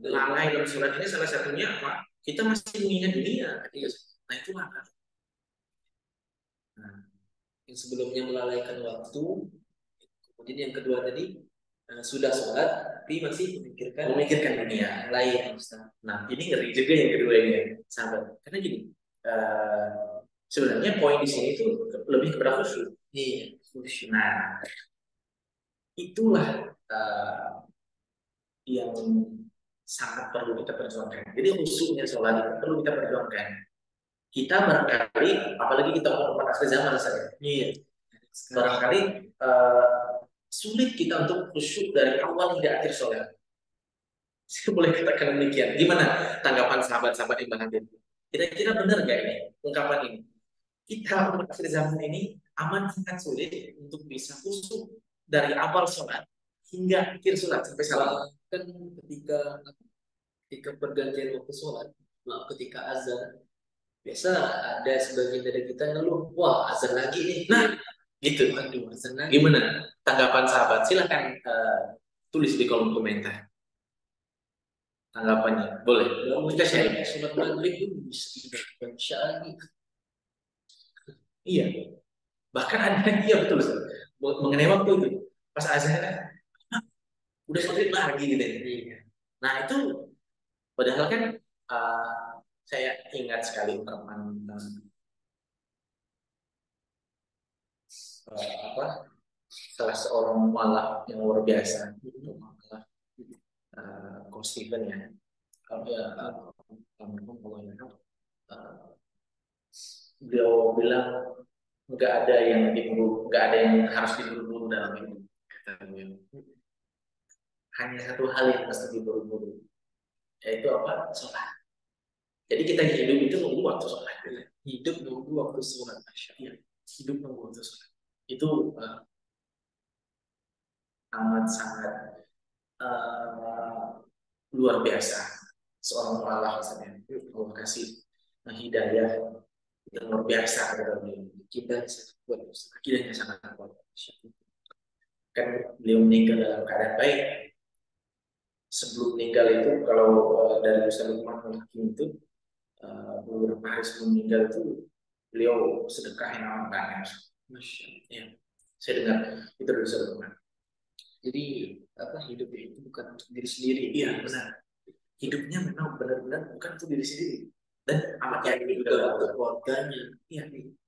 lalai dalam sholat ini salah satunya apa? Kita masih mengingat dunia. Nah, itu lalai. Nah, yang sebelumnya melalaikan waktu, kemudian yang kedua tadi sudah sholat tapi masih memikirkan dunia lain. Nah, ini ngeri juga yang kedua ini, sahabat. Karena gini, sebenarnya poin di sini itu lebih kepada khusyuk. Iya, khusyuk. Nah, itulah yang sangat perlu kita perjuangkan. Jadi khusyuknya sholat itu perlu kita perjuangkan. Kita barangkali, apalagi kita umat akhir zaman saja. Iya. Barangkali sulit kita untuk khusyuk dari awal hingga akhir sholat. Saya boleh katakan demikian. Gimana tanggapan sahabat-sahabat yang bahagia? Kira-kira benar nggak ini ungkapan ini? Kita umat akhir zaman ini amat sangat sulit untuk bisa khusyuk dari awal sholat hingga akhir sholat sampai salam. Kan ketika pergantian waktu sholat, ketika azan, biasa ada sebagian dari kita ngeluh, wah azan lagi nih. Nah, gitu. Aduh, azan lagi. Gimana tanggapan sahabat? Silahkan tulis di kolom komentar tanggapannya. Boleh. Kita share sholat maghrib itu bisa lagi. Iya. Bahkan ada iya betul mengenai waktu itu. Pas azan udah maghrib lagi gitu. Nah, itu padahal kan Saya ingat sekali ungkapan apa salah seorang mualaf yang luar biasa, mualaf Coach Steven ya. Beliau bilang nggak ada yang harus diburu-buru dalam hidup. Kata beliau. Hanya satu hal yang harus diburu-buru, yaitu apa? Sholat. Jadi kita hidup itu nunggu waktu sholat. Hidup nunggu waktu sholat. Hidup nunggu waktu sholat. Itu amat sangat luar biasa. Seorang Allah misalnya, Allah kasih hidayah yang luar biasa kepada beliau. Kita sangat kuat, akidahnya sangat kuat. Kan beliau meninggal dalam keadaan baik. Sebelum meninggal itu, kalau dari Ustaz Lukman Hakim itu, beberapa hari sebelum meninggal itu, beliau sedekah yang amat banyak. Masya Allah. Ya. Saya dengar itu dari Ustaz Lukman. Jadi hidupnya itu bukan untuk diri sendiri. Iya benar. Hidupnya memang benar-benar bukan untuk diri sendiri dan amat yakin juga untuk keluarganya. Iya nih.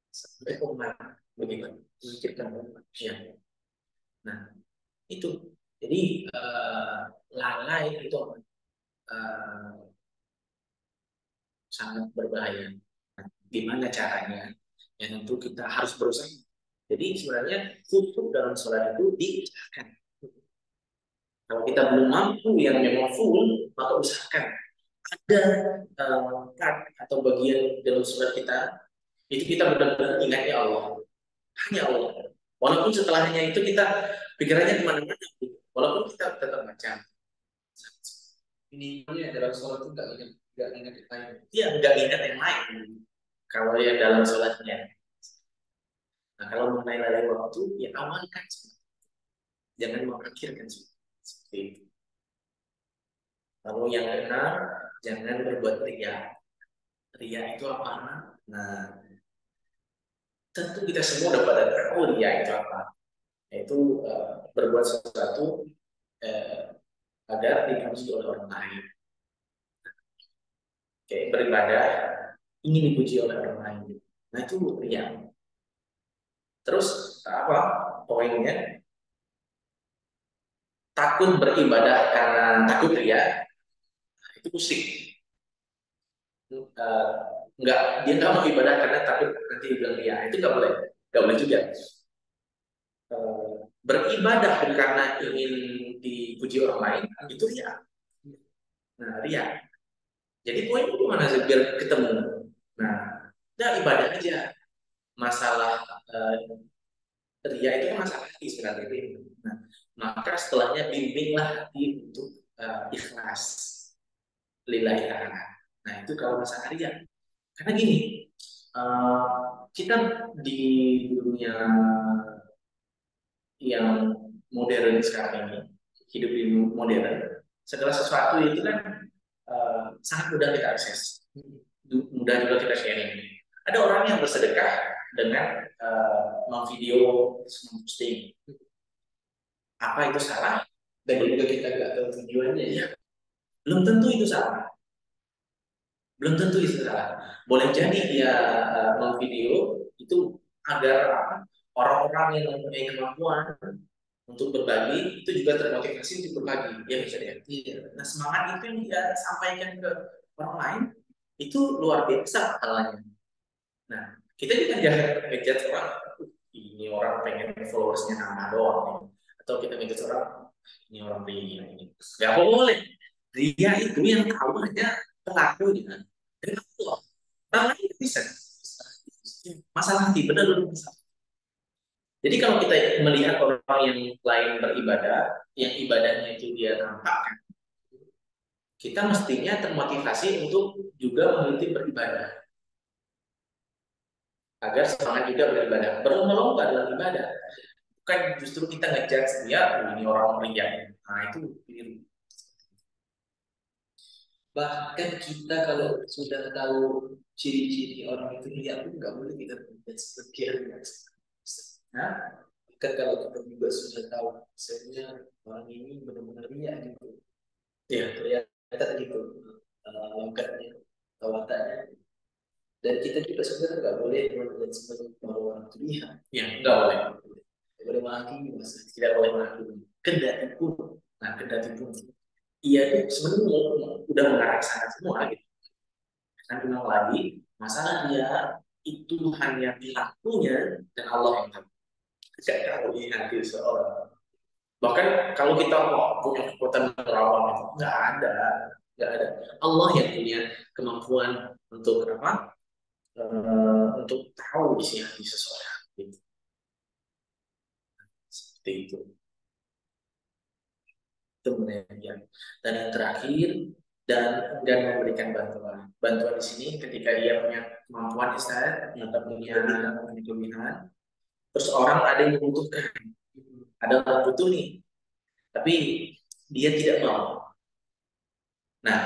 Sampai umat begitu memikirkan umat. Ya. Nah itu. Jadi lalai itu sangat berbahaya. Gimana caranya? Ya tentu kita harus berusaha. Jadi sebenarnya khusyuk dalam sholat itu diusahakan. Kalau kita belum mampu yang memang full, maka usahakan ada part atau bagian dalam sholat kita itu kita benar-benar ingat ya Allah, hanya Allah. Walaupun setelahnya itu kita pikirannya kemana-mana, walaupun kita tetap baca. Ini dalam sholat itu nggak ingat yang lain. Iya, nggak ingat yang lain. Kalau yang dalam sholatnya. Nah, kalau mengenai lalai waktu, ya awalkan. Jangan mengakhirkan seperti itu. Lalu yang keenam, jangan berbuat ria. Ria itu apa? Nah, tentu kita semua udah pada tahu ria itu apa. Yaitu berbuat sesuatu agar dipuji oleh orang lain. Kayak beribadah ingin dipuji oleh orang lain. Nah itu ria. Terus apa poinnya? Takut beribadah karena takut ria, itu musik. Dia nggak mau ibadah karena takut nanti bilang ria, itu nggak boleh juga. Beribadah karena ingin dipuji orang lain, itu ria. Nah ria. Jadi poinnya gimana sih biar ketemu? Nah, udah ibadah aja. Masalah ria itu kan masalah hati sebenarnya. Nah, maka setelahnya bimbinglah hati untuk ikhlas lillahi ta'ala. Nah itu kalau masalah ria. Karena gini, kita di dunia yang modern sekarang ini, hidup di modern, segala sesuatu itu kan sangat mudah kita akses, mudah juga kita sharing. Ada orang yang bersedekah dengan memvideo, memposting. Apa itu salah? Dan juga kita nggak tahu tujuannya ya. Belum tentu itu salah. Belum tentu itu salah. Boleh jadi dia memvideo itu agar orang-orang yang mempunyai kemampuan untuk berbagi itu juga termotivasi untuk berbagi. Ya bisa ya. Nah semangat itu yang dia sampaikan ke orang lain itu luar biasa halnya. Nah kita juga jangan ngejudge orang. Ini orang pengen followersnya nambah doang. Atau kita ngejudge orang ini orang ria ini. Gak boleh. Ria itu yang tahu hanya pelakunya. Dan Allah. Orang lain bisa. Masalah hati benar masalah. Jadi kalau kita melihat orang yang lain beribadah, yang ibadahnya itu dia tampakkan, kita mestinya termotivasi untuk juga mengikuti beribadah. Agar semangat juga beribadah. Berlomba-lomba dalam ibadah. Bukan justru kita ngejudge dia, ini orang ria. Nah itu keliru. Bahkan kita kalau sudah tahu ciri-ciri orang itu ria pun nggak boleh kita ngejudge seperti nah, kan kalau kita juga sudah tahu sebenarnya orang ini benar-benar ria gitu. Ya, ternyata gitu. Langkahnya wataknya. Dan kita juga sebenarnya nggak boleh melihat sebagai bahwa Tuhan. Ya, nggak boleh. Tidak boleh menghakimi, Mas. Tidak boleh menghakimi. Kendati pun, nah kendati pun, ia itu sebenarnya udah mengarah ke sana semua gitu. Kan bilang lagi, masalah dia itu hanya pelakunya dan Allah yang tahu. Tidak tahu di hati seorang. Bahkan kalau kita punya kekuatan merawat itu nggak ada. Allah yang punya kemampuan untuk apa? Untuk tahu isi hati seseorang. Gitu. Seperti itu. Itu yang. Dan yang terakhir dan memberikan bantuan. Bantuan di sini ketika dia punya kemampuan Ustaz, atau punya kelebihan, terus orang ada yang membutuhkan, ada orang butuh nih, tapi dia tidak mau. Nah,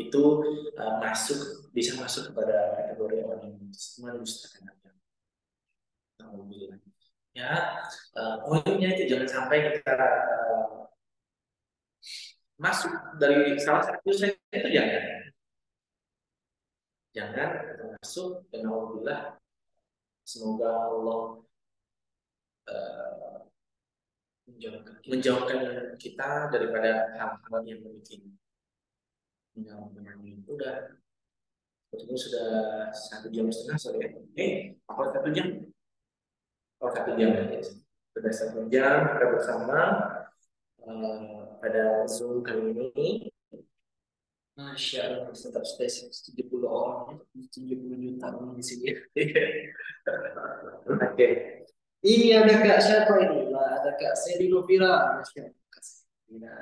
itu bisa masuk kepada kategori orang yang mendustakan agama. Alhamdulillah. Ya, poinnya itu jangan sampai kita masuk dari salah satu saya itu jangan kita masuk dan alhamdulillah semoga Allah menjauhkan kita daripada hal-hal yang demikian. Udah, ini sudah 1,5 jam sore. Apa 1 jam? Oh, 1 jam ya. Sudah 1 jam kita bersama pada Zoom kali ini. Masya Allah, tetap spesies 70 orang, 70 juta orang di sini. Oke. Ini ada Kak siapa ini? Ada Kak Selino Vira. Masya Allah, Kak Selina.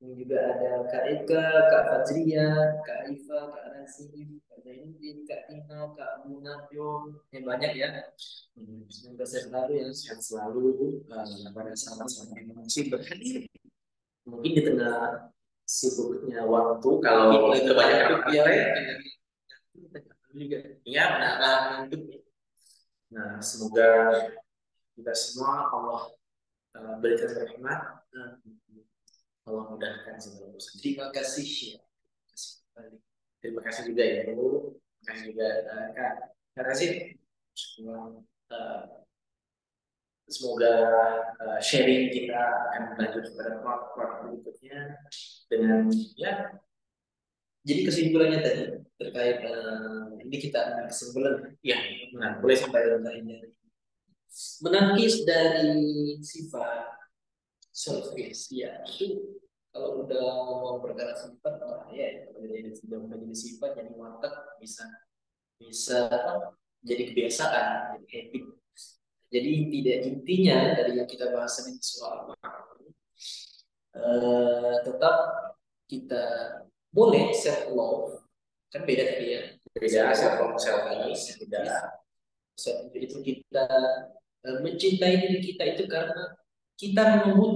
Ini juga ada Kak Eka, Kak Fajria, Kak Iva, Kak Nazim, Kak Zainuddin, Kak Tina, Kak Munajo. Yang banyak ya. Semoga sehat selalu ya. Sehat selalu pada sahabat-sahabat yang masih berhadir. Mungkin di tengah sibuknya waktu, kalau kebanyakan ya juga. Iya, nah, semoga kita semua Allah berikan rahmat, Allah mudahkan segala urusan. terima kasih ya. Terima kasih juga ya Bu. Terima kasih juga Kak. Terima kasih. Semoga sharing kita akan berlanjut pada part berikutnya dengan ya. Jadi kesimpulannya tadi terkait ini kita ambil kesimpulan. Ya, benar. Boleh sampai lainnya. Menangkis dari sifat selfish ya itu kalau udah ngomong perkara sifat ya kalau sudah menjadi sifat jadi watak bisa jadi kebiasaan jadi habit. Jadi tidak intinya dari yang kita bahas ini soal tetap kita boleh self love kan beda tadi ya beda self love self itu kita mencintai diri kita itu karena kita memang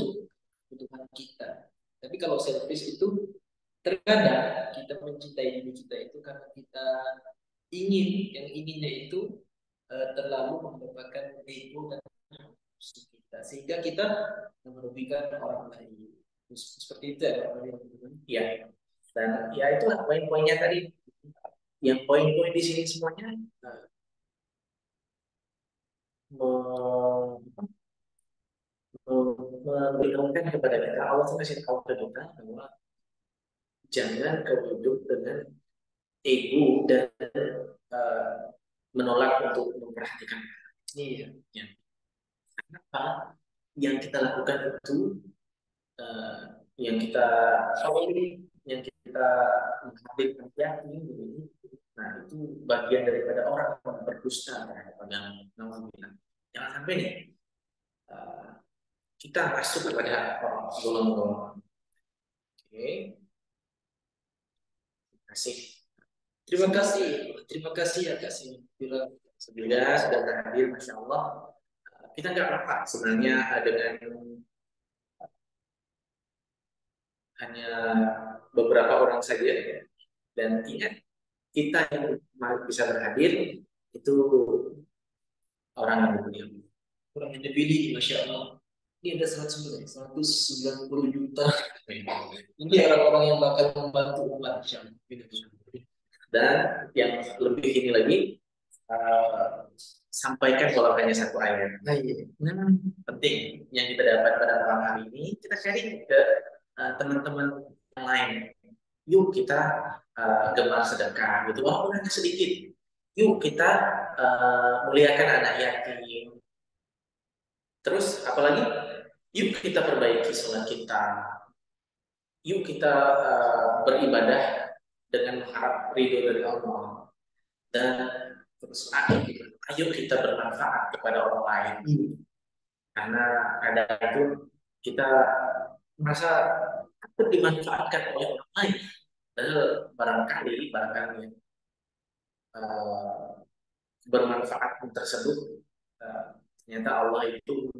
kebutuhan kita. Tapi kalau selfish itu terkadang kita mencintai diri kita itu karena kita yang inginnya itu terlalu merupakan ego dan nafsu kita sehingga kita merugikan orang lain. Seperti itu ya Pak. Ya. Dan ya itulah poin-poinnya tadi. Yang poin-poin di sini semuanya memberitahukan kepada kita, Allah masih tahu ke kita bahwa jangan kau hidup dengan ego dan menolak untuk memperhatikan. Iya. Ya. Kenapa? Yang kita lakukan itu yang kita menghadirkan yakin ini, nah itu bagian daripada orang yang berdusta terhadap agama. Jangan sampai nih kita masuk kepada golongan-golongan. Oke. Terima kasih ya Kak Sin. Bila sudah hadir, Masya Allah. Kita nggak apa sebenarnya dengan hanya beberapa orang saja. Dan ingat, kita yang bisa berhadir itu orang yang dipilih. Orang yang dipilih, Masya Allah. Ini ada 190 juta. Ini orang-orang yang bakal membantu umat. Dan yang lebih ini lagi, sampaikan walau hanya satu ayat. Penting yang kita dapat pada malam hari ini, kita sharing ke teman-teman yang lain. Yuk kita gemar sedekah, gitu, walaupun hanya sedikit. Yuk kita muliakan anak yatim. Terus apalagi? Yuk kita perbaiki sholat kita. Yuk kita beribadah dengan mengharap ridho dari Allah. Dan terus ayo kita bermanfaat kepada orang lain. Karena kadang itu kita merasa takut dimanfaatkan oleh orang lain. Padahal barangkali bermanfaat tersebut ternyata Allah itu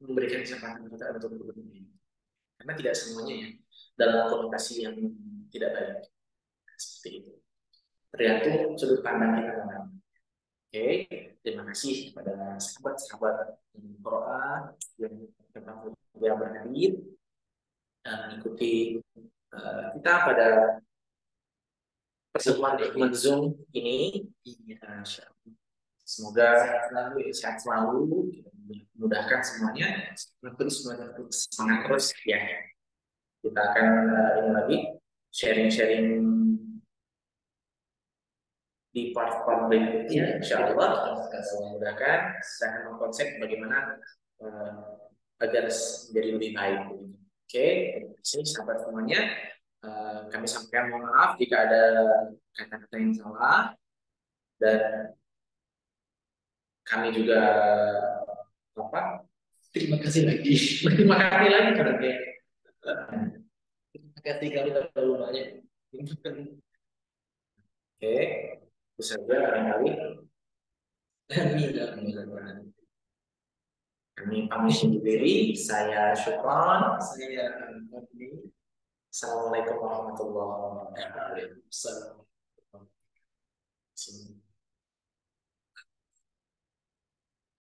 memberikan kesempatan kita untuk berbagi. Karena tidak semuanya ya dalam konotasi yang tidak baik seperti itu. Tergantung sudut pandang kita memang. Oke, terima kasih kepada sahabat-sahabat Quran yang tetap berhadir dan mengikuti kita pada pertemuan di Zoom ini. Semoga sehat selalu, mudahkan semuanya, terus semangat terus ya. Kita akan ini lagi sharing-sharing di part-part berikutnya, insya Allah kita mudahkan. Saya akan mengkonsep bagaimana agar menjadi lebih baik. Oke, terima kasih sahabat semuanya. Kami sampaikan mohon maaf jika ada kata-kata yang salah, dan kami juga terima kasih lagi. Terima kasih lagi karena terima kasih kami terlalu banyak. Oke, itu saja barangkali. Kami pamit undur diri. Saya Syukron. Saya Fadli. Assalamualaikum warahmatullahi wabarakatuh.